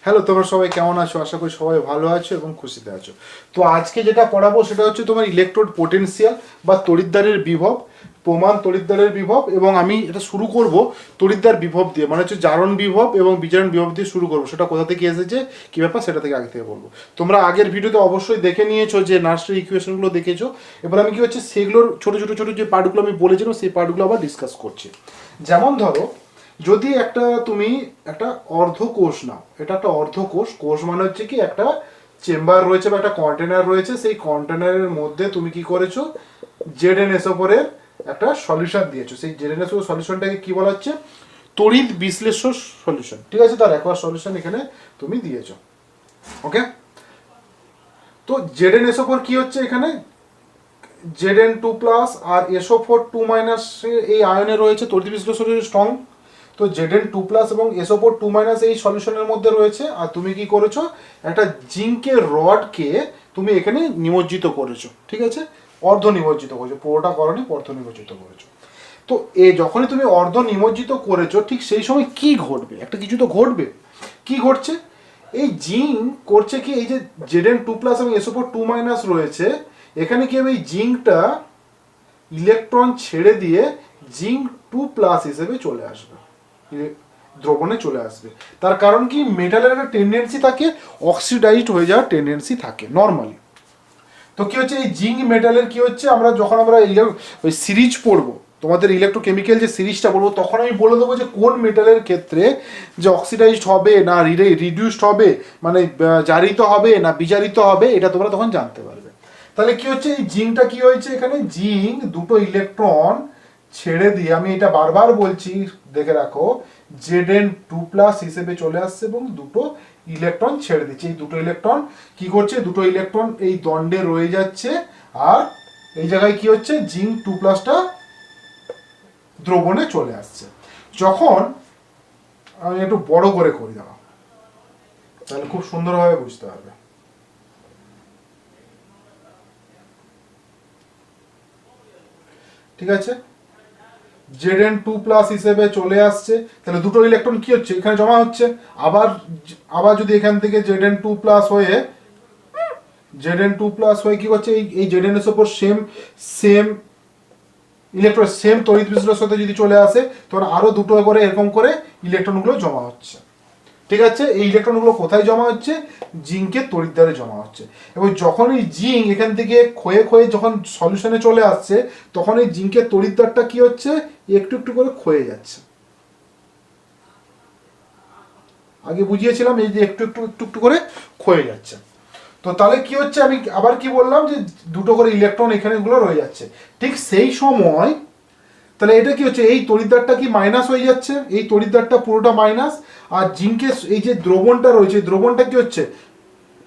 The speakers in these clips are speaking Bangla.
হ্যালো, তোমরা সবাই কেমন আছো? আশা করি সবাই ভালো আছো এবং খুশিতে আছো। তো আজকে যেটা পড়াবো সেটা হচ্ছে তোমার ইলেকট্রোড পোটেনশিয়াল বা তড়িৎদ্বারের বিভব, প্রমাণ তড়িৎদ্বারের বিভব। এবং আমি এটা শুরু করব তড়িৎদ্বার বিভব দিয়ে, মানে হচ্ছে জারণ বিভব এবং বিজারণ বিভব দিয়ে শুরু করবো। সেটা কোথা থেকে এসেছে, কী ব্যাপার, সেটা থেকে আগে থেকে বলবো। তোমরা আগের ভিডিওতে অবশ্যই দেখে নিয়েছো যে নার্সারি ইকুয়েশনগুলো দেখেছো। এবার আমি কি হচ্ছে সেগুলোর ছোটো ছোটো ছোটো যে পার্টগুলো আমি বলেছিলাম সেই পার্টগুলো আবার ডিসকাস করছি। যেমন ধরো, যদি তুমি একটা অর্ধকোষ নাও, এটা একটা অর্ধকোষ। কোষ মানে হচ্ছে কি একটা চেম্বার রয়েছে বা একটা কন্টেনার রয়েছে, সেই কন্টেনারের মধ্যে তুমি কি করেছো, ZnSO4 এর একটা সলিউশন দিয়েছো। সেই ZnSO4 সলিউশনটাকে কি বলা হচ্ছে, তড়িৎ বিশ্লেষ্য সলিউশন। ঠিক আছে, তার একবার সলিউশন এখানে তুমি দিয়েছো। ওকে, তো ZnSO4 কি হচ্ছে এখানে, Zn2+ আর SO4 2- এই আয়নে রয়েছে তড়িৎ বিশ্লেষণের স্ট্রং। তো Zn2+ এবং SO4 2- এই সলিউশনের মধ্যে রয়েছে। আর তুমি কি করেছো, একটা জিঙ্কের রডকে তুমি এখানে নিমজ্জিত করেছো। ঠিক আছে, অর্ধ নিমজ্জিত করেছো, পুরোটা করনি, অর্ধ নিমজ্জিত করেছো। তো যখনই তুমি অর্ধ নিমজ্জিত করেছো, ঠিক সেই সময় কি ঘটবে, একটা কিছু তো ঘটবে। কি ঘটছে, এই জিঙ্ক করছে কি, এই যে Zn2+ এবং SO4 2- রয়েছে, এখানে কি হবে, এই জিঙ্কটা ইলেকট্রন ছেড়ে দিয়ে জিঙ্ক 2+ হিসেবে চলে আসবে, দ্রবণে চলে আসবে। তার কারণ কি, মেটালের একটা টেন্ডেন্সি থাকে, অক্সিডাইজড হয়ে যাওয়ার টেন্ডেন্সি থাকে নর্মালি। তো কি হচ্ছে, এই জিঙ্ক মেটালের কি হচ্ছে, যখন আমরা ওই সিরিজ পড়বো, তোমাদের ইলেকট্রোকেমিক্যাল যে সিরিজটা পড়বো, তখন আমি বলে দেবো যে কোন মেটালের ক্ষেত্রে যে অক্সিডাইজড হবে না রিডিউসড হবে, মানে জারিত হবে না বিজারিত হবে, এটা তোমরা তখন জানতে পারবে। তাহলে কি হচ্ছে, এই জিঙ্কটা কি হয়েছে, এখানে জিঙ্ক দুটো ইলেকট্রন ছেড়ে দিয়ে, আমি এটা বারবার বলছি, দেখে রাখো, Zn2+ হিসেবে চলে আসছে এবং দুটো ইলেকট্রন ছেড়ে দিচ্ছে। এই দুটো ইলেকট্রন কি করছে, দুটো ইলেকট্রন এই দণ্ডে রয়ে যাচ্ছে। আর এই জায়গায় কি হচ্ছে, জিঙ্ক 2+টা দ্রবণে চলে আসছে। যখন আমি একটু বড় করে করি দাঁড়াও, তাহলে খুব সুন্দরভাবে বুঝতে পারবে। ঠিক আছে, Zn2+ হিসেবে চলে আসছে। তাহলে দুটো ইলেকট্রন কি হচ্ছে, এখানে জমা হচ্ছে। আবার আবার যদি এখান থেকে Zn2+ হয়ে কি করছে, এই ZnSO4 same same electron same তড়িৎ বিশ্লেষণের সাথে যদি চলে আসে, তখন আরো দুটো করে এরকম করে ইলেকট্রনগুলো জমা হচ্ছে। ঠিক আছে, এই ইলেকট্রনগুলো কোথায় জমা হচ্ছে, জিঙ্কের তড়িৎদ্বারে জমা হচ্ছে। এবং যখন এই জিঙ্ক এখান থেকে ক্ষয়ে ক্ষয়ে যখন সলিউশনে চলে আসছে, তখন এই জিঙ্কের তড়িৎদ্বারটা কি হচ্ছে, একটু একটু করে ক্ষয়ে যাচ্ছে। আগে বুঝিয়েছিলাম এই যে একটু একটু একটু একটু করে ক্ষয়ে যাচ্ছে। তো তাহলে কি হচ্ছে, আমি আবার কি বললাম, যে দুটো করে ইলেকট্রন এখানে গুলো রয়ে যাচ্ছে। ঠিক সেই সময় তাহলে এটা কি হচ্ছে, এই তড়িৎদ্বারটা কি মাইনাস হয়ে যাচ্ছে, এই তড়িৎদ্বারটা পুরোটা মাইনাস। আর জিঙ্কের এই যে দ্রবণটা রয়েছে, দ্রবণটা কি হচ্ছে,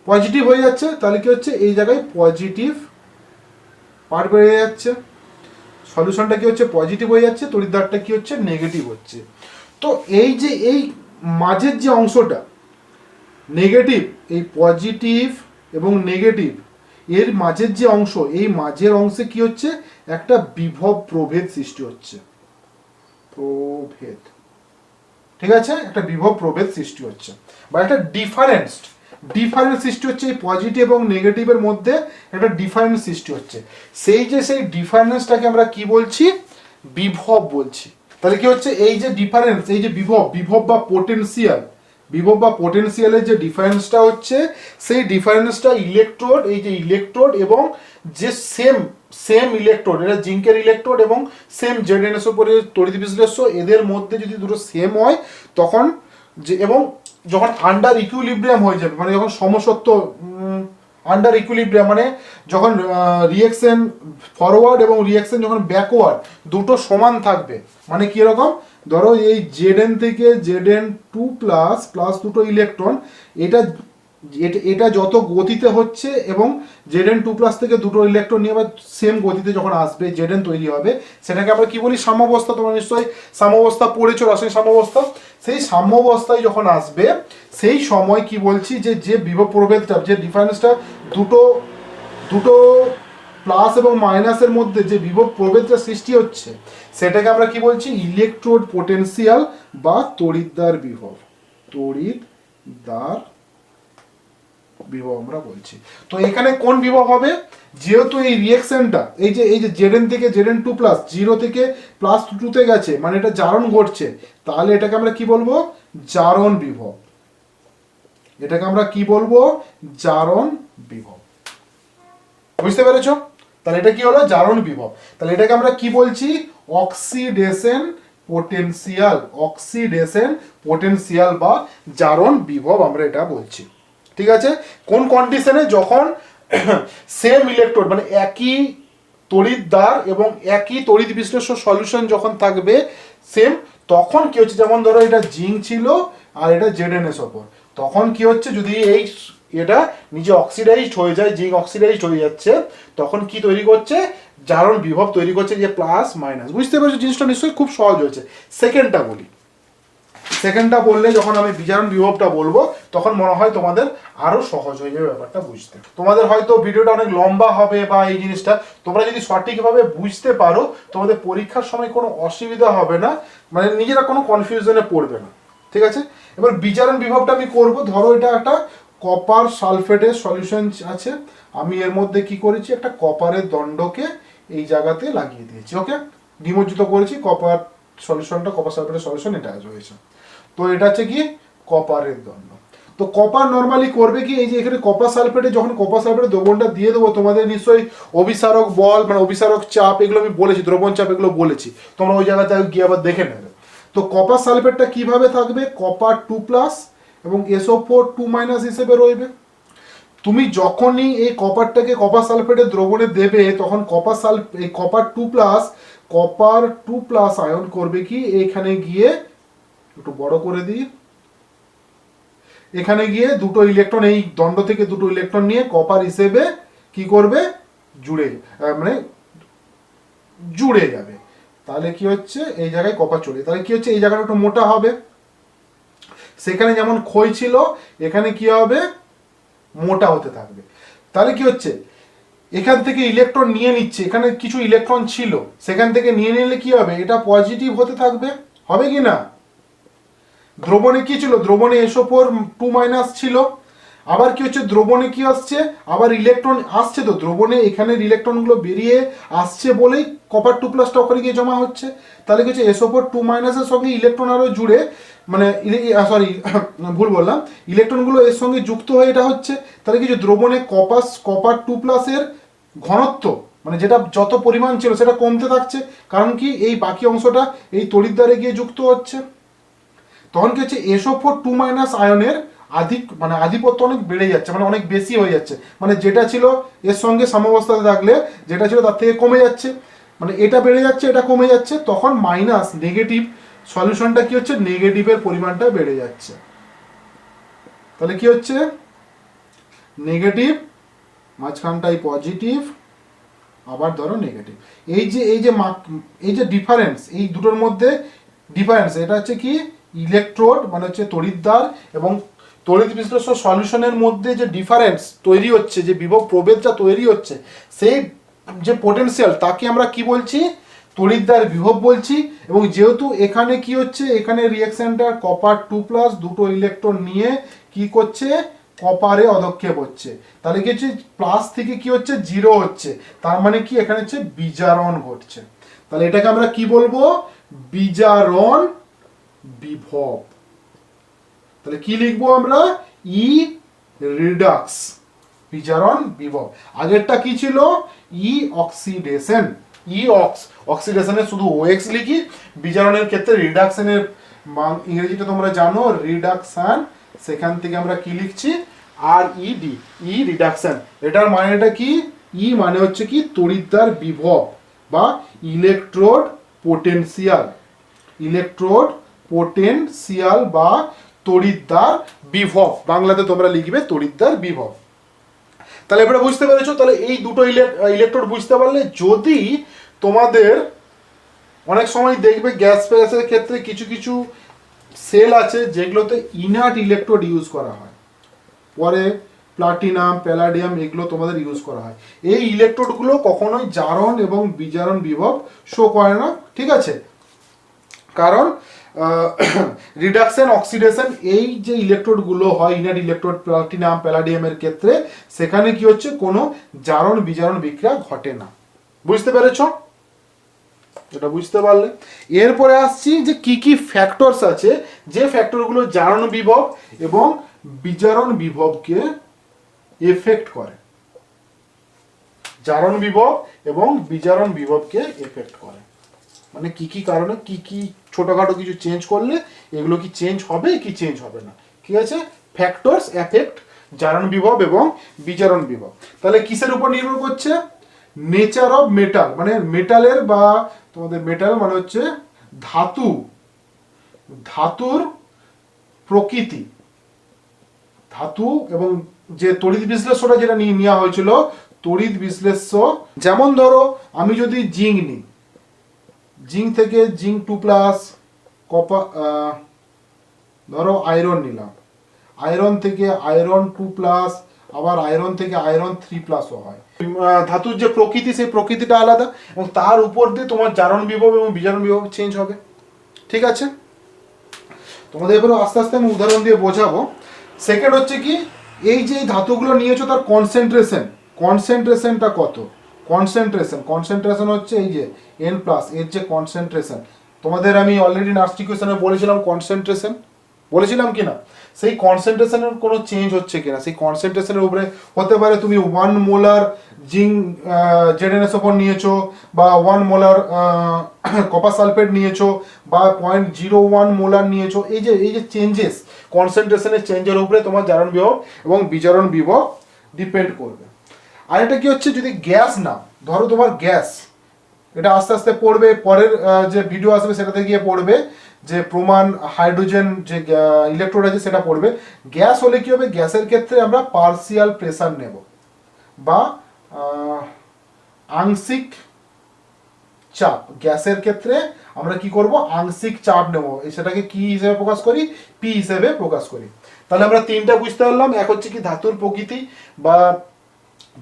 পজিটিভ হয়ে যাচ্ছে। তাহলে কি হচ্ছে, এই জায়গায় পজিটিভ পার্ট বেড়ে যাচ্ছে, সলিউশনটা কি হচ্ছে, পজিটিভ হয়ে যাচ্ছে, তড়িৎদ্বারটা কি হচ্ছে, নেগেটিভ হচ্ছে। তো এই যে এই মাঝের যে অংশটা নেগেটিভ, এই পজিটিভ এবং নেগেটিভ এর মাঝের যে অংশ, এই মাঝের অংশে কি হচ্ছে, একটা বিভব প্রভেদ সৃষ্টি হচ্ছে, প্রভেদ। ঠিক আছে, একটা বিভব প্রভেদ সৃষ্টি হচ্ছে বা একটা ডিফারেন্স সৃষ্টি হচ্ছে। এই পজিটিভ এবং নেগেটিভের মধ্যে একটা ডিফারেন্স সৃষ্টি হচ্ছে। সেই ডিফারেন্সটাকে আমরা কি বলছি, বিভব বলছি। তাহলে কি হচ্ছে, এই যে ডিফারেন্স, এই যে বিভব বা পোটেনশিয়াল, পোটেনশিয়ালের যে ডিফারেন্সটা হচ্ছে, সেই ডিফারেন্সটা ইলেকট্রোড, এই যে ইলেকট্রোড এবং যে সেম ইলেকট্রোড, এটা জিঙ্কের ইলেকট্রোড এবং সেম ZnSO4 তড়িৎ বিশ্লেষ্য, এদের মধ্যে যদি দুটো সেম হয়, তখন যে এবং যখন আন্ডার ইকুইলিব্রিয়াম হয়ে যাবে, মানে যখন সমসত্ব, আন্ডার ইকুইলিব্রিয়াম মানে যখন রিঅ্যাকশন ফরওয়ার্ড এবং রিঅ্যাকশন যখন ব্যাকওয়ার্ড দুটো সমান থাকবে, মানে কি রকম, ধরো এই Zn থেকে Zn2+ প্লাস দুটো ইলেকট্রন, এটা এটা যত গতিতে হচ্ছে এবং Zn2+ থেকে দুটো ইলেকট্রন নিয়ে আবার সেম গতিতে যখন আসবে Zn তৈরি হবে, সেটাকে আমরা কি বলি, সাম্যাবস্থা। তোমরা নিশ্চয়ই সাম্যাবস্থা পড়েছো, রাসায়নিক সাম্যাবস্থা। সেই সাম্যাবস্থায় যখন আসবে, সেই সময় কি বলছি, যে বিভব প্রভেদটা, যে ডিফারেন্সটা দুটো দুটো প্লাস এবং মাইনাসের মধ্যে যে বিভব প্রভেদটা সৃষ্টি হচ্ছে, সেটাকে আমরা কি বলছি, ইলেকট্রোড পোটেনশিয়াল বা তড়িৎদ্বার বিভব, তড়িৎ দ্বার বিভব আমরা বলছি। তো এখানে কোন বিভব হবে, যেহেতু এই রিঅ্যাকশনটা এই যে জেডেন থেকে জেডেন টু প্লাস 0 থেকে প্লাস 2 তে গেছে, মানে এটা জারণ ঘটছে, তাহলে এটাকে আমরা কি বলবো, জারণ বিভব। এটাকে আমরা কি বলবো, জারণ বিভব। বুঝতে পেরেছো? তাহলে এটা কি হলো, জারণ বিভব। তাহলে এটাকে আমরা কি বলছি, অক্সিডেশন পোটেনশিয়াল, অক্সিডেশন পোটেনশিয়াল বা জারণ বিভব আমরা এটা বলছি। ঠিক আছে? কোন কন্ডিশনে, যখন সেম ইলেকট্রোড মানে একই তড়িৎদ্বার এবং একই তড়িৎ বিশ্লেষ্য সলিউশন যখন থাকবে সেম, তখন কি হচ্ছে, যেমন ধরো এটা জিঙ্ক ছিল আর এটা ZnSO4, তখন কি হচ্ছে, যদি এই এটা নিজে অক্সিডাইজড হয়ে যায়, জিঙ্ক অক্সিডাইজড হয়ে যাচ্ছে, তখন কি তৈরি করছে, জারণ বিভব তৈরি করছে, যে প্লাস মাইনাস। বুঝতে পেরেছো জিনিসটা? নিশ্চয়ই খুব সহজ হয়েছে। সেকেন্ডটা বলি, সেকেন্ডটা বললে যখন আমি বিজারণ বিভবটা বলবো তখন মনে হয় তোমাদের আরো সহজ হয়ে যাবে ব্যাপারটা বুঝতে। তোমাদের হয়তো ভিডিওটা অনেক লম্বা হবে বা এই জিনিসটা তোমরা যদি সঠিকভাবে বুঝতে পারো, তোমাদের পরীক্ষার সময় কোনো অসুবিধা হবে না, মানে নিজেরা কোনো কনফিউশনে পড়বে না। ঠিক আছে? এবার বিজারণ বিভবটা আমি করব, ধরো এটা একটা কপার সালফেটের সলিউশন আছে, আমি এর মধ্যে কি করেছি, একটা কপারের দণ্ডকে এই জায়গাতে লাগিয়ে দিয়েছি। ওকে, নিমজ্জিত করেছি কপার সলিউশনটা, কপার সালফেটের সলিউশন এটা রয়েছে। তো এটা হচ্ছে কি কপারের দণ্ড। তো কপার নর্মালি করবে কি, এই যে এখানে কপার সালফেটে, যখন কপার সালফেটের দ্রবণটা দিয়ে দেবো, তোমাদের নিশ্চয়ই অভিসারক বল মানে অভিসারক চাপ এগুলো আমি বলেছি, দ্রবণ চাপ এগুলো বলেছি, তোমরা ওই জায়গাতে গিয়ে আবার দেখে নেবে। তো কপার সালফেটটা কিভাবে থাকবে, কপার 2+ এবং SO4 2- হিসেবে রইবে। তুমি যখনই এই কপারটাকে কপার সালফেটের দ্রবণে দেবে, তখন এই কপার 2+ আয়ন করবে কি, এখানে গিয়ে একটু বড় করে দিই, এখানে গিয়ে দুটো ইলেকট্রন, এই দণ্ড থেকে দুটো ইলেকট্রন নিয়ে কপার হিসেবে কি করবে, জুড়ে যাবে। তাহলে কি হচ্ছে, এই জায়গায় কপার চলে, তাহলে কি হচ্ছে, এই জায়গাটা একটু মোটা হবে, সেখানে যেমন ক্ষয় ছিল এখানে কি হবে, মোটা হতে থাকবে। তাহলে কি হচ্ছে, এখান থেকে ইলেকট্রন নিয়ে নিচ্ছে, এখানে কিছু ইলেকট্রন ছিল, সেখান থেকে নিয়ে নিলে কি হবে, এটা পজিটিভ হতে থাকবে, হবে কি না? দ্রবণে কি ছিল, দ্রবণে SO4 2- ছিল, আবার কি হচ্ছে, দ্রবণে কি আসছে, আবার ইলেকট্রন আসছে, তো দ্রবণে এখানের ইলেকট্রনগুলো বেরিয়ে আসছে বলেই কপার 2+টা ওখানে গিয়ে জমা হচ্ছে। তাহলে কি হচ্ছে, SO4 2- এর সঙ্গে ইলেকট্রন আরো জুড়ে, মানে সরি ভুল বললাম, ইলেকট্রনগুলো এর সঙ্গে যুক্ত হয়ে এটা হচ্ছে। তাহলে কিছু দ্রবণে কপার 2+ এর ঘনত্ব, মানে যেটা যত পরিমাণ ছিল সেটা কমতে থাকছে, কারণ কি এই বাকি অংশটা এই তড়িৎদ্বারে গিয়ে যুক্ত হচ্ছে। তখন কি হচ্ছে, SO4 2- আয়নের আধিপত্য অনেক বেড়ে যাচ্ছে, মানে অনেক বেশি হয়ে যাচ্ছে, মানে যেটা ছিল এর সঙ্গে সাম্যাবস্থাতে থাকলে যেটা ছিল তার থেকে কমে যাচ্ছে, মানে এটা বেড়ে যাচ্ছে এটা কমে যাচ্ছে, তখন নেগেটিভ সলিউশনটা কি হচ্ছে, নেগেটিভের পরিমাণটা বেড়ে যাচ্ছে। তাহলে কি হচ্ছে, নেগেটিভ, মাঝখানটাই পজিটিভ, আবার ধরো নেগেটিভ। এই যে ডিফারেন্স, এই দুটোর মধ্যে ডিফারেন্স, এটা হচ্ছে কি ইলেকট্রোড মানে হচ্ছে তড়িৎদ্বার এবং তড়িৎ বিশ্লেষ্য সলিউশনের মধ্যে যে ডিফারেন্স তৈরি হচ্ছে, যে বিভব প্রভেদটা তৈরি হচ্ছে, সেই যে পোটেনশিয়াল তাকে আমরা কি বলছি, তড়িৎদ্বার বিভব বলছি। এবং যেহেতু এখানে কি হচ্ছে, এখানে রিঅ্যাকশনটা কপার 2+ দুটো ইলেকট্রন নিয়ে কি করছে, কপারে অধক্ষেপ হচ্ছে, তাহলে কি হচ্ছে, প্লাস থেকে কি হচ্ছে, 0 হচ্ছে, তার মানে কি এখানে হচ্ছে বিজারণ ঘটছে। তাহলে এটাকে আমরা কি বলবো, বিজারণ বিভব। তাহলে কি লিখবো আমরা, ই রিডাক্স, বিজারণ বিভব। আগেরটা কি ছিল, ই অক্সিডেশন, অক্সিডেশনের শুধু OX লিখি, বিজারণের ক্ষেত্রে রিডাকশনের ইংরেজিটা তোমরা জানো, রিডাকশন, সেখান থেকে আমরা কি লিখছি, RED, ই রিডাকশন। এটার মানেটা কি, ই মানে হচ্ছে কি তড়িৎদ্বার বিভব বা ইলেকট্রোড পোটেনশিয়াল, বা তড়িৎদ্বার বিভব, বাংলাতে তোমরা লিখবে তড়িৎদ্বার বিভব। তাহলে এবারে বুঝতে পেরেছো, তাহলে এই দুটো ইলেকট্রোড বুঝতে পারলে, যদি তোমাদের অনেক সময় দেখবে গ্যাস ফেসের ক্ষেত্রে কিছু কিছু সেল আছে যেগুলোতে ইনার্ট ইলেকট্রোড ইউজ করা হয়, পরে প্লাটিনাম প্যালাডিয়াম এগুলো তোমাদের ইউজ করা হয়, এই ইলেকট্রোডগুলো কখনোই জারণ এবং বিজারণ বিভব শো করে না। ঠিক আছে, কারণ রিডাকশন অক্সিডেশন এই যে ইলেকট্রোডগুলো হয় ইনার ইলেকট্রোড প্লাটিনাম প্যালাডিয়ামের ক্ষেত্রে সেখানে কি হচ্ছে কোনো জারণ বিজারণ বিক্রিয়া ঘটে না। বুঝতে পেরেছ? এটা বুঝতে পারলে এরপরে আসছি যে কি কি ফ্যাক্টরস আছে যে ফ্যাক্টরগুলো জারণ বিভব এবং বিজারণ বিভবকে এফেক্ট করে। জারণ বিভব এবং বিজারণ বিভবকে এফেক্ট করে মানে কি কি কারণে কি কি ছোটখাটো কিছু চেঞ্জ করলে এগুলো কি চেঞ্জ হবে কি চেঞ্জ হবে না। ঠিক আছে, ফ্যাক্টরস এফেক্ট জারণ বিভব এবং বিজারণ বিভব। তাহলে কিসের উপর নির্ভর করছে? নেচার অফ মেটাল মানে মেটালের বা তোমাদের মেটাল মানে হচ্ছে ধাতু, ধাতুর প্রকৃতি, ধাতু এবং যে তড়িৎ বিশ্লেষণটা যেটা নিয়ে নেওয়া হয়েছিল তড়িৎ বিশ্লেষ্য। যেমন ধরো আমি যদি জিঙ্ক নিই, জিঙ্ক থেকে জিঙ্ক 2+ কপার, ধরো আয়রন নিলাম, আয়রন থেকে আয়রন 2+, আবার আয়রন থেকে আয়রন 3+ও হয়। ধাতুর যে প্রকৃতি সেই প্রকৃতিটা আলাদা এবং তার উপর দিয়ে তোমার জারণ বিভব এবং বিজারণ বিভব চেঞ্জ হবে। ঠিক আছে, তোমাদের এবারে আস্তে আস্তে আমি উদাহরণ দিয়ে বোঝাবো। সেকেন্ড হচ্ছে কি এই যে ধাতুগুলো নিয়েছো তার কনসেন্ট্রেশনটা কত? কনসেন্ট্রেশন হচ্ছে এই যে N+, এর যে কনসেন্ট্রেশন তোমাদের আমি অলরেডি নার্সিং কোয়েশনে বলেছিলাম কনসেন্ট্রেশন, বলেছিলাম কিনা? সেই কনসেন্ট্রেশনের কোনো চেঞ্জ হচ্ছে কিনা সেই কনসেন্ট্রেশনের উপরে হতে পারে তুমি 1 মোলার জিঙ্ক ZnSO4 নিয়েছো বা 1 মোলার কপার সালফেট নিয়েছো বা 0.01 মোলার নিয়েছো। এই যে চেঞ্জেস কনসেন্ট্রেশনের চেঞ্জের উপরে তোমার জারণ বিভব এবং বিজারণ বিভব ডিপেন্ড করবে। আর এটা কি হচ্ছে যদি গ্যাস না ধরো তোমার গ্যাস, এটা আস্তে আস্তে পড়বে পরের যে ভিডিও আসবে সেটাতে গিয়ে পড়বে যে প্রমাণ হাইড্রোজেন যে ইলেকট্রোড আছে সেটা পড়বে। গ্যাস হলে কি হবে? গ্যাসের ক্ষেত্রে আমরা পার্সিয়াল প্রেসার নেব বা আংশিক চাপ। গ্যাসের ক্ষেত্রে আমরা কি করব? আংশিক চাপ নেব, সেটাকে কি হিসেবে প্রকাশ করি? পি হিসেবে প্রকাশ করি। তাহলে আমরা তিনটা বুঝতে পারলাম, এক হচ্ছে কি ধাতুর প্রকৃতি বা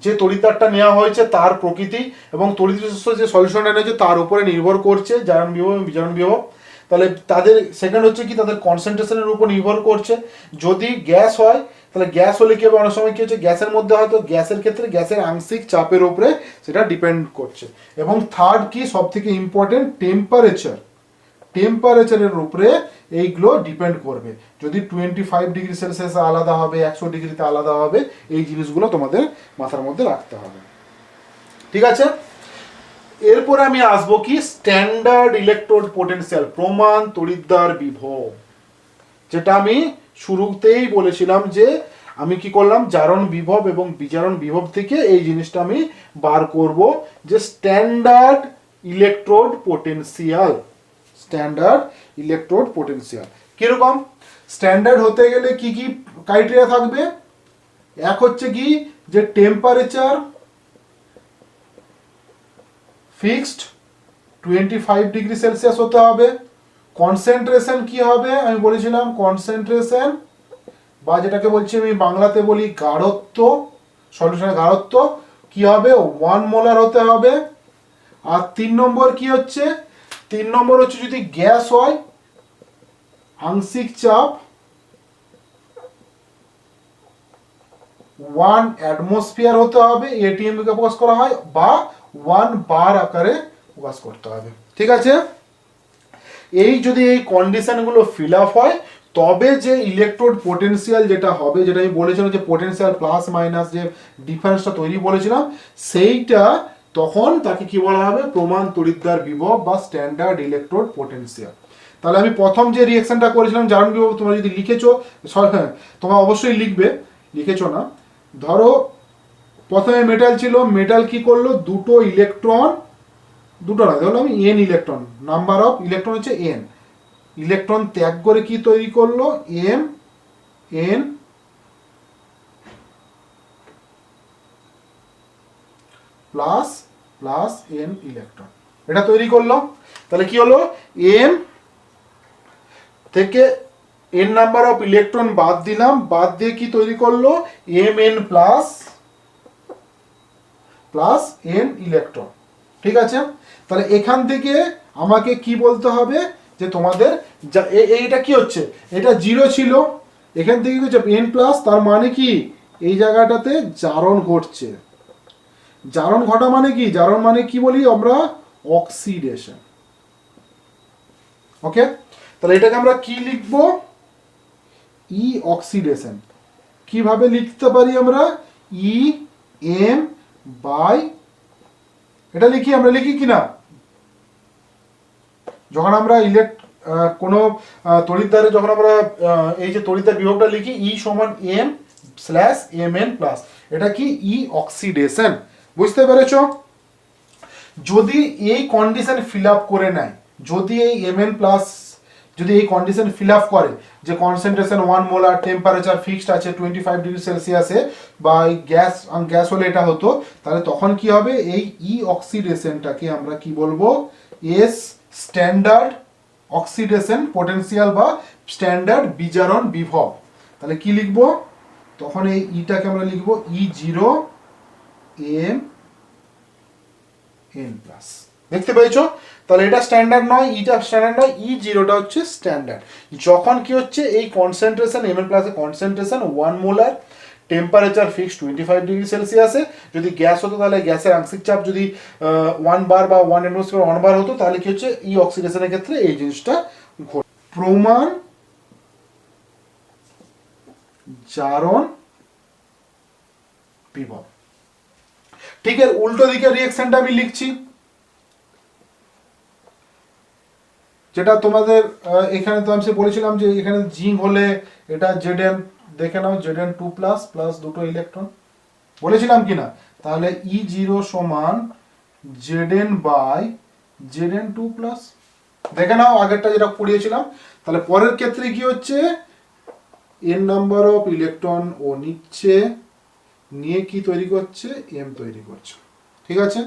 যে তড়িৎতারটা নেওয়া হয়েছে তার প্রকৃতি এবং তড়িৎ যে সলিউশনটা নিয়েছে তার উপরে নির্ভর করছে জারণ বিভব এবং বিজারণ বিভব। তাহলে তাদের সেকেন্ড হচ্ছে কি তাদের কনসেন্ট্রেশনের উপর নির্ভর করছে। যদি গ্যাস হয় তাহলে গ্যাস হলে কি হবে? অনেক সময় কি হচ্ছে গ্যাসের মধ্যে হয়তো গ্যাসের ক্ষেত্রে গ্যাসের আংশিক চাপের উপরে সেটা ডিপেন্ড করছে। এবং থার্ড কি সব থেকে ইম্পর্টেন্ট টেম্পারেচারের উপরে এইগুলো ডিপেন্ড করবে। যদি 25°C আলাদা হবে, 100°তে আলাদা হবে, এই জিনিসগুলো তোমাদের মাথার মধ্যে রাখতে হবে। ঠিক আছে, এরপরে আমি আসবো কি স্ট্যান্ডার্ড ইলেকট্রোড পোটেনশিয়াল, প্রমাণ তড়িৎদ্বার বিভব, যেটা আমি শুরুতেই বলেছিলাম যে আমি কি করলাম জারণ বিভব এবং বিজারণ বিভব থেকে এই জিনিসটা আমি বার করব যে স্ট্যান্ডার্ড ইলেকট্রোড পোটেনশিয়াল। কিরকম স্ট্যান্ডার্ড হতে গেলে কি কি ক্রাইটেরিয়া থাকবে? এক হচ্ছে কি যে টেম্পারেচার ফিক্সড 25°C হতে হবে। কনসেন্ট্রেশন কি হবে? আমি বলেছিলাম কনসেন্ট্রেশন বা যেটাকে বলছি আমি বাংলাতে বলি গাঢ়ত্ব, সলিউশনের গাঢ়ত্ব কি হবে? 1 মোলার হতে হবে। আর 3 নম্বর কি হচ্ছে? 3 নম্বর হচ্ছে যদি গ্যাস হয় আংশিক চাপ 1 অ্যাটমসফিয়ার হতে হবে, এটিএম কে প্রকাশ করা হয়, বা 1 বার আকারে প্রকাশ করতে হবে। ঠিক আছে, এই যদি এই কন্ডিশনগুলো ফিল আপ হয় তবে যে ইলেকট্রোড পোটেনশিয়াল যেটা হবে, যেটা আমি বলেছিলাম যে পোটেনশিয়াল প্লাস মাইনাস যে ডিফারেন্সটা তৈরি বলেছিলাম, সেইটা তখন তাকে কি বলা হবে? প্রমাণ তড়িৎদ্বার বিভব বা স্ট্যান্ডার্ড ইলেকট্রোড পোটেনশিয়াল। তাহলে আমি প্রথম যে রিঅ্যাকশনটা করেছিলাম জারণ বিভব, তোমরা যদি লিখেছো, হ্যাঁ তোমরা অবশ্যই লিখবে, লিখেছো না? ধরো প্রথমে মেটাল ছিল, মেটাল কি করলো? দুটো ইলেকট্রন, দুটো না, ধরো আমি n electron, number of electron হচ্ছে এন, ইলেকট্রন ত্যাগ করে কি তৈরি করলো? M n plus plus n electron, এটা তৈরি করলো। তাহলে কি হলো? এম থেকে এন নাম্বার অফ ইলেকট্রন বাদ দিলাম, বাদ দিয়ে কি তৈরি করলো? M n plus plus n electron. ঠিক আছে, তাহলে এখান থেকে আমাকে কি বলতে হবে? যে তোমাদের এইটা কি হচ্ছে, এটা 0 ছিল, এখান থেকে কি হচ্ছে n প্লাস, তার মানে কি এই জায়গাটাতে জারণ ঘটছে। জারণ ঘটা মানে কি, জারণ মানে কি বলি আমরা, অক্সিডেশন। ওকে, তাহলে এটাকে আমরা কি লিখবো, ই অক্সিডেশন। কিভাবে লিখতে পারি আমরা, ই এম বাই, এটা লিখি, আমরা লিখি কিনা, যখন আমরা কোনো তড়িৎদ্বারে যখন আমরা এই যে তড়িৎদ্বার বিভবটা লিখি, ই সমান M slash M n plus, এটা কি ই অক্সিডেশন। বুঝতে পেরেছো? যদি এই কন্ডিশন ফিল আপ করে নেয়, যদি এই এম এন প্লাস যদি এই কন্ডিশন ফিল আপ করে যে কনসেন্ট্রেশন 1 মোলার, টেম্পারেচার ফিক্সড আছে 25 ডিগ্রি সেলসিয়াসে, বা এই গ্যাস হলে এটা হতো, তাহলে তখন কি হবে, এই ই অক্সিডেশনটাকে আমরা কি বলবো, এস স্ট্যান্ডার্ড অক্সিডেশন পোটেনশিয়াল বা স্ট্যান্ডার্ড বিজারণ বিভব। তাহলে কি লিখবো, তখন এই ইটাকে আমরা লিখবো E zero M n plus. দেখতে পেয়েছো? তাহলে এটা স্ট্যান্ডার্ড নয়, ইটা স্ট্যান্ডার্ড নয়, ই জিরোটা হচ্ছে স্ট্যান্ডার্ড। যখন কি হচ্ছে, এই কনসেন্ট্রেশন এম এন প্লাসে concentration 1 molar, temperature fixed 25 degree সেলসিয়াসে, যদি গ্যাস হতো তাহলে গ্যাসের আংশিক চাপ যদি 1 বার বা 1 অ্যাটমসফিয়ার 1 বার হতো, তাহলে কি হচ্ছে, ই অক্সিডেশনের ক্ষেত্রে এই জিনিসটা ঘটে। প্রমাণ জারণ বিভব। ঠিক এর উল্টো দিকে রিঅ্যাকশনটা আমি লিখছি, যেটা তোমাদের এখানে তো আমি বলেছিলাম যে এখানে জিঙ্ক হলে এটা জেডেন, দেখে নাও জেডেন 2 প্লাস প্লাস দুটো ইলেকট্রন, বলেছিলাম কিনা? তাহলে ই জিরো সমান জেডেন বাই জেডেন 2 প্লাস, দেখে নাও আগেরটা যেটা পড়িয়েছিলাম। তাহলে পরের ক্ষেত্রে কি হচ্ছে, এন নাম্বার অফ ইলেকট্রন ও নিচ্ছে, নিয়ে কি তৈরি করছে, এম তৈরি করছে। ঠিক আছে,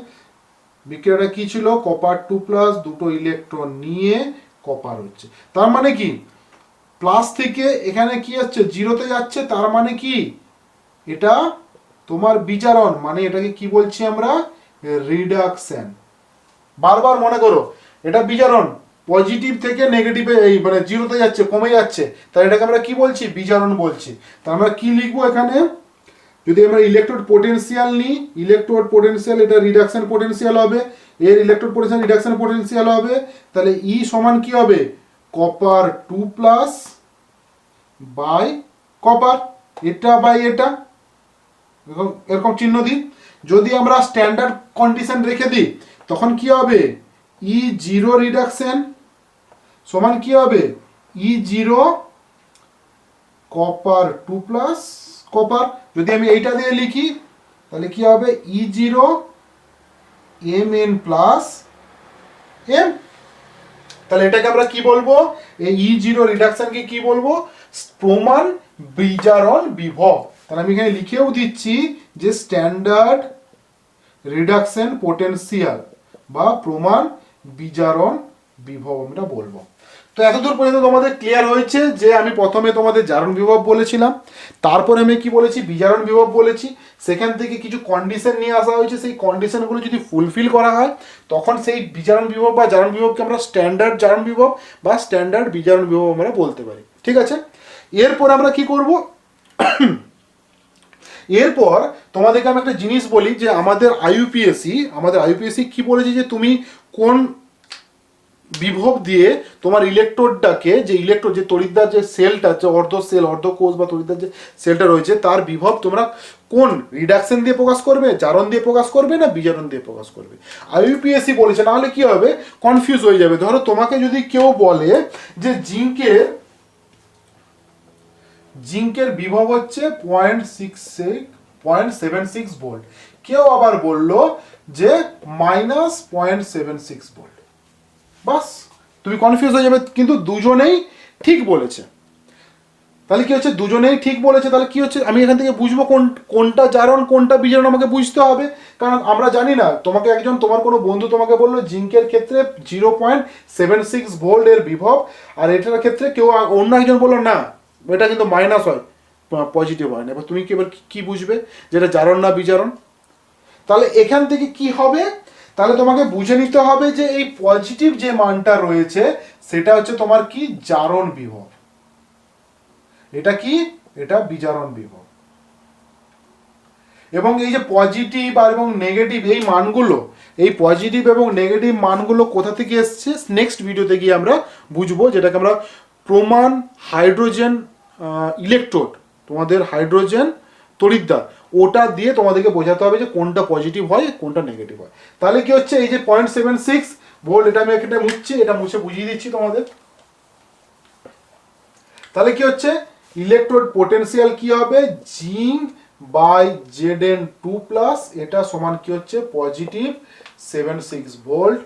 বিক্রিয়াটা কি ছিল, কপার 2 প্লাস, দুটো ইলেকট্রন নিয়ে কপার হচ্ছে, তার মানে কি প্লাস থেকে এখানে কি হচ্ছে, জিরোতে যাচ্ছে, তার মানে কি এটা তোমার বিজারণ, মানে এটাকে কি বলছি আমরা, রিডাকশন। বারবার মনে করো এটা বিজারণ, পজিটিভ থেকে নেগেটিভে এই মানে জিরোতে যাচ্ছে, কমে যাচ্ছে, তাই এটাকে আমরা কি বলছি, বিজারণ বলছি। তা আমরা কি লিখবো এখানে, যদি আমরা ইলেকট্রোড পোটেনশিয়াল নিই, ইলেকট্রোড পোটেনশিয়াল এটা রিডাকশন পোটেনশিয়াল হবে, এর ইলেকট্রোড পোটেনশিয়াল রিডাকশন পোটেনশিয়াল হবে, তাহলে ই সমান কি হবে, কপার 2 প্লাস বাই কপার, এটা বাই এটা, এরকম চিহ্ন দিই। যদি আমরা স্ট্যান্ডার্ড কন্ডিশন রেখে দিই, তখন কি হবে, ই জিরো রিডাকশন সমান কি হবে, E zero copper 2 plus copper. যদি আমি এইটা দিয়ে লিখি, তাহলে কি হবে, E zero M n plus M. তাহলে এটাকে আমরা কি বলবো, এই ই জিরো রিডাকশনকে কি বলবো, প্রমাণ বিজারণ বিভব। তাহলে আমি এখানে লিখেও দিচ্ছি যে স্ট্যান্ডার্ড রিডাকশন পোটেনশিয়াল বা প্রমাণ বিজারণ বিভব আমরা বলবো। তো এতদূর পর্যন্ত তোমাদের ক্লিয়ার হয়েছে যে আমি প্রথমে তোমাদের জারণ বিভব বলেছিলাম, তারপরে আমি কি বলেছি, বিজারণ বিভব বলেছি, সেখান থেকে কিছু কন্ডিশন নিয়ে আসা হয়েছে, সেই কন্ডিশনগুলো যদি ফুলফিল করা হয়, তখন সেই বিজারণ বিভব বা জারণ বিভবকে আমরা স্ট্যান্ডার্ড জারণ বিভব বা স্ট্যান্ডার্ড বিজারণ বিভব আমরা বলতে পারি। ঠিক আছে, এরপর আমরা কি করব, এরপর তোমাদেরকে আমি একটা জিনিস বলি যে আমাদের আইইউপিএসসি কি বলেছে, যে তুমি কোন বিভব দিয়ে তোমার ইলেকট্রোডটাকে, যে ইলেকট্রোড যে তড়িৎদ্বার যে সেলটা, যে অর্ধ সেল অর্ধ কোষ বা তড়িৎদ্বার যে সেলটা রয়েছে, তার বিভব তোমরা কোন রিডাকশন দিয়ে প্রকাশ করবে, জারণ দিয়ে প্রকাশ করবে না বিজারণ দিয়ে প্রকাশ করবে। আইইউপিএসসি বলেছে, নাহলে কি হবে, কনফিউজ হয়ে যাবে। ধরো তোমাকে যদি কেউ বলে যে জিঙ্কের বিভব হচ্ছে 0.76 ভোল্ট, কেউ আবার বলল যে -0.76 ভোল্ট, বাস তুমি কনফিউজ হয়ে যাবে, কিন্তু দুজনেই ঠিক বলেছে। তাহলে কি হচ্ছে, দুজনেই ঠিক বলেছে, তাহলে কি হচ্ছে, আমি এখান থেকে বুঝবো কোনটা জারণ কোনটা বিজারণ, আমাকে বুঝতে হবে, কারণ আমরা জানি না। তোমাকে একজন, তোমার কোনো বন্ধু তোমাকে বললো জিঙ্কের ক্ষেত্রে 0.76 ভোল্ট এর বিভব, আর এটার ক্ষেত্রে কেউ অন্য একজন বললো না এটা কিন্তু মাইনাস হয়, পজিটিভ হয় না। এবার তুমি কি বুঝবে যেটা জারণ না বিজারণ? তাহলে এখান থেকে কি হবে, তাহলে তোমাকে বুঝে নিতে হবে যে এই পজিটিভ যে মানটা রয়েছে সেটা হচ্ছে তোমার কি জারণ বিভব। এটা কি? এটা বিজারণ বিভব। এবং এই যে পজিটিভ আর এবং নেগেটিভ এই মানগুলো, এই পজিটিভ এবং নেগেটিভ মানগুলো কোথা থেকে এসছে নেক্সট ভিডিওতে গিয়ে আমরা বুঝবো, যেটাকে আমরা প্রমাণ হাইড্রোজেন ইলেকট্রোড, তোমাদের হাইড্রোজেন তড়িৎদ্বার, ওটা দিয়ে তোমাদেরকে বোঝাতে হবে যে কোনটা পজিটিভ হয় কোনটা নেগেটিভ হয়। তাহলে কি হচ্ছে, এই যে 0.76 ভোল্ট, এটা আমি এখানে মুছছি, এটা মুছে বুঝিয়ে দিচ্ছি তোমাদের। তাহলে কি হচ্ছে, ইলেকট্রোড পোটেনশিয়াল কি হবে, জিঙ্ক বাই Zn2+, এটা সমান কি হচ্ছে পজিটিভ 76 ভোল্ট।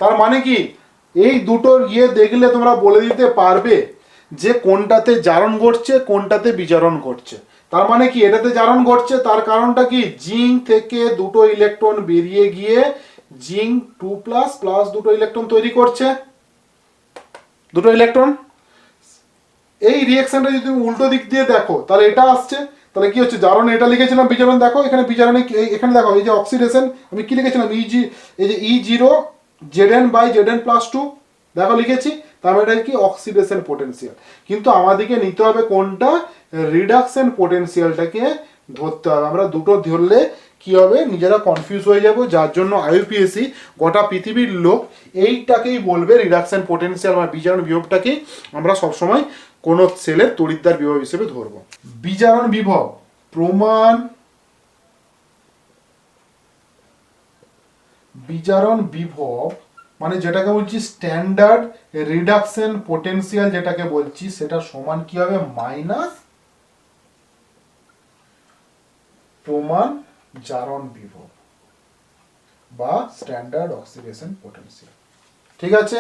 তার মানে কি, এই দুটোর দেখলে তোমরা বলে দিতে পারবে যে কোনটাতে জারণ ঘটছে কোনটাতে বিজারণ ঘটছে। তার মানে কি, এটাতে জারণ ঘটছে, তার কারণটা কি, জিঙ্ক থেকে দুটো ইলেকট্রন বেরিয়ে গিয়ে Zn2+ প্লাস দুটো ইলেকট্রন তৈরি করছে, দুটো ইলেকট্রন। এই রিঅ্যাকশনটা যদি তুমি উল্টো দিক দিয়ে দেখো তাহলে এটা আসছে, তাহলে কি হচ্ছে, জারণ এটা লিখেছিলাম, বিজারণ দেখো এখানে, বিজারণে এখানে দেখো এই যে অক্সিডেশন আমি কি লিখেছিলাম, এই যে E0 Zn/Zn+2 দেখো লিখেছি, তার মানে এটা কি অক্সিডেশন পোটেনশিয়াল। কিন্তু আমাদেরকে নিতে হবে কোনটা, রিডাকশন পোটেনশিয়ালটাকে ধরতে হবে। আমরা দুটো ধরলে কি হবে, নিজেরা কনফিউজ হয়ে যাব, যার জন্য IUPAC গোটা পৃথিবীর লোক এইটাকেই বলবে রিডাকশন পোটেনশিয়াল বা বিজারণ বিভবটাকেই আমরা সবসময় কোন সেলের তড়িৎদ্বার বিভব হিসেবে ধরবো। বিজারণ বিভব প্রমাণ বিজারণ বিভব মানে যেটাকে বলছি স্ট্যান্ডার্ড রিডাকশন পোটেনশিয়াল, যেটাকে বলছি সেটা সমান কি হবে, মাইনাস প্রমাণ জারণ বিভব বা স্ট্যান্ডার্ড অক্সিডেশন পোটেনশিয়াল। ঠিক আছে,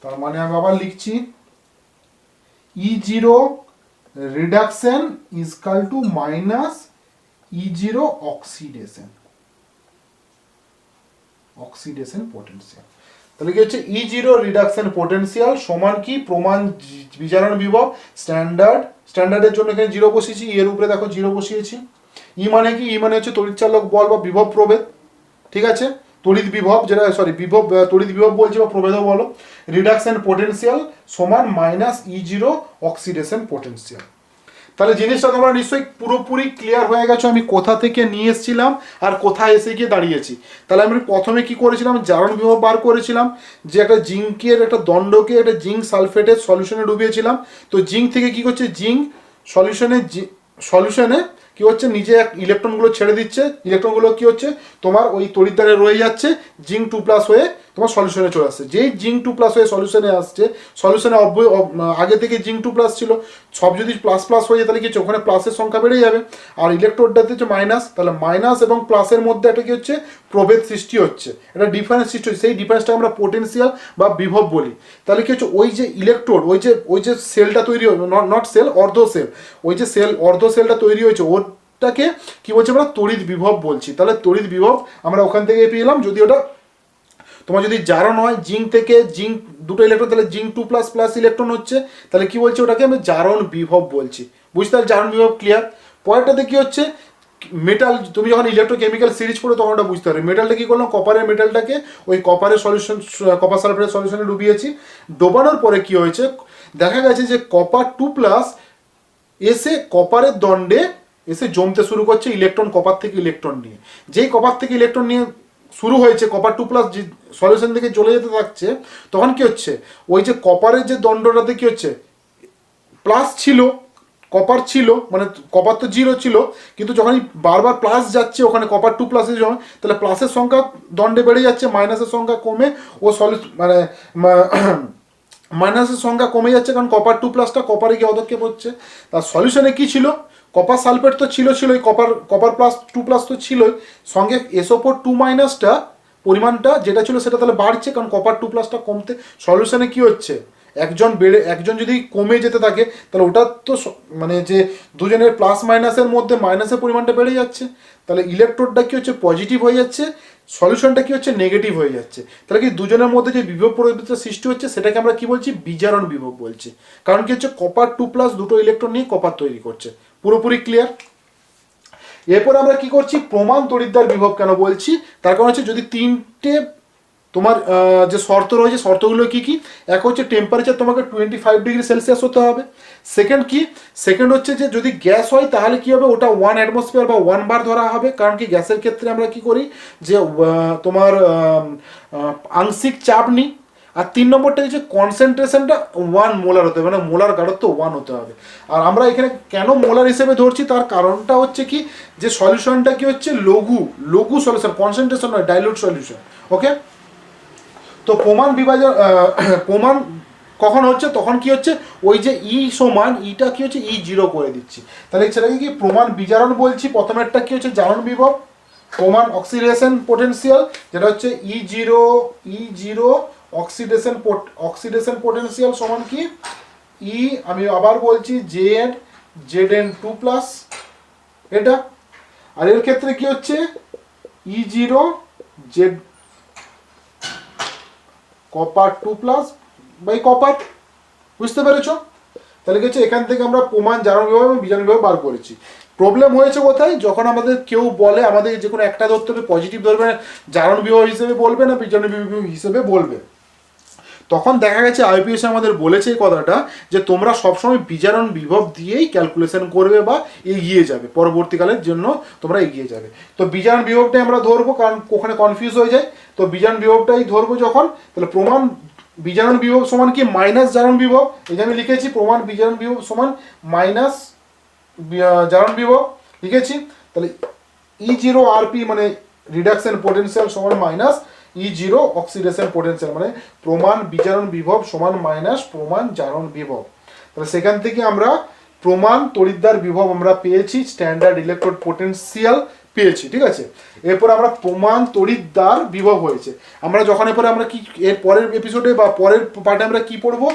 তার মানে আমি আবার লিখছি, E0 reduction is equal to minus E0 oxidation potential. তাহলে কি হচ্ছে, E0 রিডাকশন পোটেনশিয়াল সমান কি প্রমাণ বিজারণ বিভব স্ট্যান্ডার্ডের জন্য এখানে 0 বসিয়েছি, এর উপরে দেখো 0 বসিয়েছি। ই মানে কি, ই মানে হচ্ছে তড়িৎচালক বল বা বিভব প্রভেদ। ঠিক আছে, তড়িৎ বিভব, যেটা বিভব তড়িৎ বিভব বলছি বা প্রভেদও বলো। রিডাকশন পোটেনশিয়াল সমান মাইনাস E0 অক্সিডেশন পোটেনশিয়াল। তাহলে জিনিসটা তোমরা নিশ্চয়ই পুরোপুরি ক্লিয়ার হয়ে গেছো আমি কোথা থেকে নিয়ে এসেছিলাম আর কোথায় এসে গিয়ে দাঁড়িয়েছি। তাহলে আমি প্রথমে কি করেছিলাম, জারণ বিভব বার করেছিলাম, যে একটা জিঙ্কের একটা দণ্ডকে একটা জিঙ্ক সালফেটের সলিউশনে ডুবিয়েছিলাম। তো জিঙ্ক থেকে কি করছে, জিঙ্ক সলিউশনে কি হচ্ছে, নিজে ইলেকট্রনগুলো ছেড়ে দিচ্ছে, ইলেকট্রনগুলো কি হচ্ছে তোমার ওই তড়িৎদ্বারে রয়ে যাচ্ছে, Zn2+ হয়ে তোমার সলিউশনে চলে আসছে। যেই Zn2+ হয়ে সলিউশনে আসছে, সলিউশনে আগে থেকে Zn2+ ছিল, সব যদি প্লাস প্লাস হয়ে যায় তাহলে কি হচ্ছে, ওখানে প্লাসের সংখ্যা বেড়ে যাবে, আর ইলেকট্রোডটাতে হচ্ছে মাইনাস, তাহলে মাইনাস এবং প্লাসের মধ্যে একটা কি হচ্ছে, প্রভেদ সৃষ্টি হচ্ছে, একটা ডিফারেন্স সৃষ্টি হচ্ছে, সেই ডিফারেন্সটা আমরা পোটেনশিয়াল বা বিভব বলি। তাহলে কি হচ্ছে, ওই যে ইলেকট্রোড, ওই যে সেলটা তৈরি হবে, নট সেল, অর্ধ সেল, ওই যে অর্ধ সেলটা তৈরি হয়েছে ওটাকে কি বলছি আমরা, তড়িৎ বিভব বলছি। তাহলে তড়িৎ বিভব আমরা ওখান থেকে পেলাম। যদি ওটা তোমার যদি জারণ হয় জিঙ্ক থেকে, জিঙ্ক দুটো ইলেকট্রন, তাহলে Zn2+ ইলেকট্রন হচ্ছে, তাহলে কি বলছি, ওটাকে আমি জারণ বিভব বলছি। বুঝতে পারছি, জারণ বিভব ক্লিয়ার। পরেরটাতে কি হচ্ছে, মেটাল, তুমি যখন ইলেকট্রোকেমিক্যাল সিরিজ পড়ো তখন ওটা বুঝতে পারবে। মেটালটা কি করলাম, কপারের মেটালটাকে ওই কপারের সলিউশন, কপার সালফেটের সলিউশনে ডুবিয়েছি। ডোবানোর পরে কি হয়েছে, দেখা গেছে যে copper2+ এসে কপারের দণ্ডে এসে জমতে শুরু করছে, ইলেকট্রন কপার থেকে ইলেকট্রন নিয়ে। যেই কপার থেকে ইলেকট্রন নিয়ে শুরু হয়েছে, copper2+ সলিউশন থেকে চলে যেতে থাকছে, তখন কি হচ্ছে, ওই যে কপারের যে দণ্ডটাতে কি হচ্ছে, প্লাস ছিল, কপার ছিল, মানে কপার তো 0 ছিল, কিন্তু যখনই বারবার প্লাস যাচ্ছে ওখানে copper2+ যখন, তাহলে প্লাসের সংখ্যা দণ্ডে বেড়ে যাচ্ছে, মাইনাসের সংখ্যা কমে ও মানে মাইনাসের সংখ্যা কমে যাচ্ছে, কারণ copper2+টা কপারে গিয়ে অধক্ষেপ হচ্ছে। তার সলিউশনে কি ছিল, কপার সালফেট তো ছিলই, কপার+2+ তো ছিলই, সঙ্গে SO4 2- পরিমাণটা যেটা ছিল সেটা তাহলে বাড়ছে, কারণ copper2+টা কমতে সলিউশনে কি হচ্ছে, একজন যদি কমে যেতে থাকে তাহলে ওটা তো মানে যে দুজনের প্লাস মাইনাসের মধ্যে মাইনাসের পরিমাণটা বেড়ে যাচ্ছে, তাহলে ইলেকট্রোডটা কি হচ্ছে, পজিটিভ হয়ে যাচ্ছে, সলিউশনটা কি হচ্ছে নেগেটিভ হয়ে যাচ্ছে, তাহলে কি দুজনের মধ্যে যে বিভব পরিবর্তন সৃষ্টি হচ্ছে সেটাকে আমরা কি বলছি বিজারণ বিভব বলছি। কারণ কি হচ্ছে কপার 2+ দুটো ইলেকট্রন নিয়ে কপার তৈরি করছে। পুরোপুরি ক্লিয়ার? এরপর আমরা কি করছি প্রমাণ তড়িৎদ্বার বিভব কেন বলছি, তার কারণ হচ্ছে যদি তিনটে তোমার যে শর্ত রয়েছে শর্তগুলো কি কি, এক হচ্ছে টেম্পারেচার তোমাকে 25°C হতে হবে। সেকেন্ড কি, সেকেন্ড হচ্ছে যে যদি গ্যাস হয় তাহলে কি হবে ওটা 1 অ্যাটমসফিয়ার বা 1 বার ধরা হবে, কারণ কি গ্যাসের ক্ষেত্রে আমরা কি করি যে তোমার আংশিক চাপ নিই। আর 3 নম্বরটা হচ্ছে কনসেন্ট্রেশনটা 1 মোলার হতে হবে, মানে মোলার গাঢ়ত্ব 1 হতে হবে। আর আমরা এখানে কেন মোলার হিসেবে ধরছি তার কারণটা হচ্ছে কি যে সলিউশনটা কি হচ্ছে লঘু লঘু সলিউশন, কনসেন্ট্রেশন নয়, ডাইলিউট সলিউশন। ওকে, তো প্রমাণ বিভাজন প্রমাণ কখন হচ্ছে তখন কি হচ্ছে ওই যে ই সমান ইটা কি হচ্ছে E0 করে দিচ্ছি, তাহলে সেটাকে কি প্রমাণ বিজারণ বলছি। প্রথমেরটা কি হচ্ছে জারণ বিভব, প্রমাণ অক্সিডেশন পোটেনশিয়াল যেটা হচ্ছে E0 অক্সিডেশন পোটেনশিয়াল সমান কি ই, আমি আবার বলছি Zn2+, এটা। আর এর ক্ষেত্রে কি হচ্ছে E0 Z copper 2+ by copper, বুঝতে পেরেছো? তাহলে কি হচ্ছে এখান থেকে আমরা প্রমাণ জারণ বিভব এবং বিজারণ বিভব বার করেছি। প্রবলেম হয়েছে কোথায়, যখন আমাদের কেউ বলে আমাদের যে কোনো একটা ধরতে হবে, পজিটিভ ধরবে জারণ বিভব হিসেবে বলবে না বিজারণ বিভব হিসেবে বলবে, তখন দেখা গেছে আইপিএস আমাদের বলেছে এই কথাটা যে তোমরা সবসময় বিজারণ বিভব দিয়েই ক্যালকুলেশন করবে বা এগিয়ে যাবে, পরবর্তীকালের জন্য তোমরা এগিয়ে যাবে। তো বিজারণ বিভবটাই আমরা ধরবো, কারণ ওখানে কনফিউজ হয়ে যায়। তো বিজারণ বিভবটাই ধরবো যখন, তাহলে প্রমাণ বিজারণ বিভব সমান কি মাইনাস জারণ বিভব, এই যে আমি লিখেছি প্রমাণ বিজারণ বিভব সমান মাইনাস জারণ বিভব লিখেছি। তাহলে E0 RP মানে রিডাকশন পোটেনশিয়াল সমান মাইনাস E0 অক্সিডেশন পোটেনশিয়াল, মানে প্রমাণ বিজারণ বিভব সমান মাইনাস প্রমাণ জারণ বিভব। তাহলে সেখান থেকে আমরা প্রমাণ তড়িৎদ্বার বিভব আমরা পেয়েছি, স্ট্যান্ডার্ড ইলেকট্রোড পোটেনশিয়াল পেয়েছি, ঠিক আছে। এরপর আমরা প্রমাণ তড়িৎদ্বার বিভব হয়েছে, আমরা যখন এরপরে আমরা কি এর পরের এপিসোডে বা পরের পার্টে আমরা কি পড়বো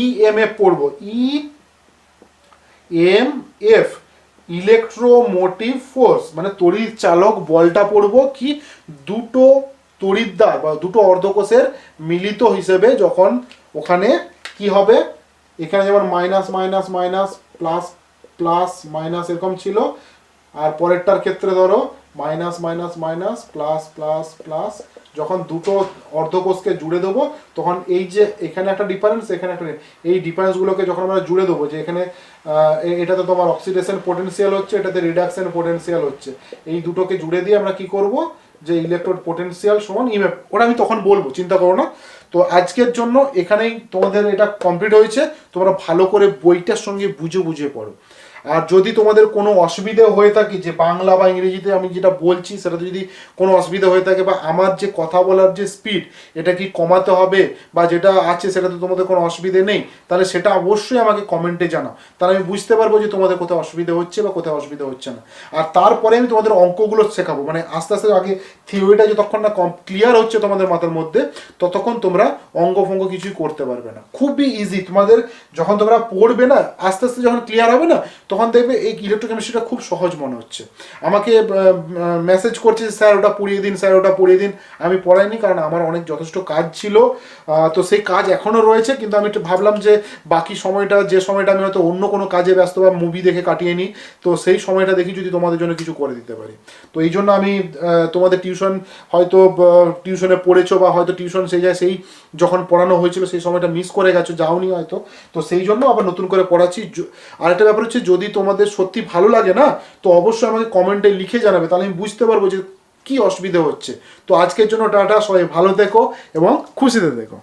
EMF পড়বো, EMF ইলেকট্রোমোটিভ ফোর্স মানে তড়িৎ চালক বলটা পড়বো কি দুটো তড়িৎদ্বার বা দুটো অর্ধকোষের মিলিত হিসেবে যখন ওখানে কি হবে, এখানে যেমন minus minus minus plus plus minus এরকম ছিল, আর পরেরটার ক্ষেত্রে ধরো minus minus minus plus plus plus, যখন দুটো অর্ধকোষকে জুড়ে দেবো তখন এই যে এখানে একটা ডিফারেন্স এখানে একটা, এই ডিফারেন্সগুলোকে যখন আমরা জুড়ে দেবো যে এখানে এটাতে তোমার অক্সিডেশন পোটেনশিয়াল হচ্ছে, এটাতে রিডাকশন পোটেনশিয়াল হচ্ছে, এই দুটোকে জুড়ে দিয়ে আমরা কি করব যে ইলেকট্রোড পোটেনশিয়াল সমান ইএমএফ, ওটা আমি তখন বলবো, চিন্তা করো না। তো আজকের জন্য এখানেই তোমাদের এটা কমপ্লিট হয়েছে, তোমরা ভালো করে বইটার সঙ্গে বুঝে বুঝে পড়ো। আর যদি তোমাদের কোনো অসুবিধা হয়ে থাকে যে বাংলা বা ইংরেজিতে আমি যেটা বলছি সেটাতে যদি কোনো অসুবিধা হয়ে থাকে বা আমার যে কথা বলার যে স্পিড এটা কি কমাতে হবে বা যেটা আছে সেটাতে তোমাদের কোনো অসুবিধে নেই, তাহলে সেটা অবশ্যই আমাকে কমেন্টে জানাও, তাহলে আমি বুঝতে পারবো যে তোমাদের কোথাও অসুবিধা হচ্ছে বা কোথাও অসুবিধা হচ্ছে না। আর তারপরে আমি তোমাদের অঙ্কগুলো শেখাবো, মানে আস্তে আস্তে আগে থিওরিটা যতক্ষণ না ক্লিয়ার হচ্ছে তোমাদের মাথার মধ্যে ততক্ষণ তোমরা অঙ্ক ফঙ্ক কিছুই করতে পারবে না। খুবই ইজি, তোমাদের যখন তোমরা পড়বে না আস্তে আস্তে যখন ক্লিয়ার হবে না তখন দেখবে এই ইলেকট্রোকেমিস্ট্রিটা খুব সহজ মনে হচ্ছে। আমাকে মেসেজ করছে স্যার ওটা পড়িয়ে দিন, স্যার ওটা পড়িয়ে দিন, আমি পড়াইনি কারণ আমার অনেক যথেষ্ট কাজ ছিল, তো সেই কাজ এখনও রয়েছে, কিন্তু আমি একটু ভাবলাম যে বাকি সময়টা যে সময়টা আমি হয়তো অন্য কোনো কাজে ব্যস্ত বা মুভি দেখে কাটিয়ে নিই, তো সেই সময়টা দেখি যদি তোমাদের জন্য কিছু করে দিতে পারি। তো এই জন্য আমি তোমাদের টিউশন হয়তো টিউশনে পড়েছো বা হয়তো টিউশন সেই যায় সেই যখন পড়ানো হয়েছিল সেই সময়টা মিস করে গেছো, যাওনি হয়তো, তো সেই জন্য আবার নতুন করে পড়াচ্ছি। আরেকটা ব্যাপার হচ্ছে যদি তোমাদের সত্যি ভালো লাগে না তো অবশ্যই আমাকে কমেন্টে লিখে জানাবে, তাহলে আমি বুঝতে পারবো যে কি অসুবিধা হচ্ছে। তো আজকের জন্য টাটা, সবাই ভালো থেকো এবং খুশিতে থেকো।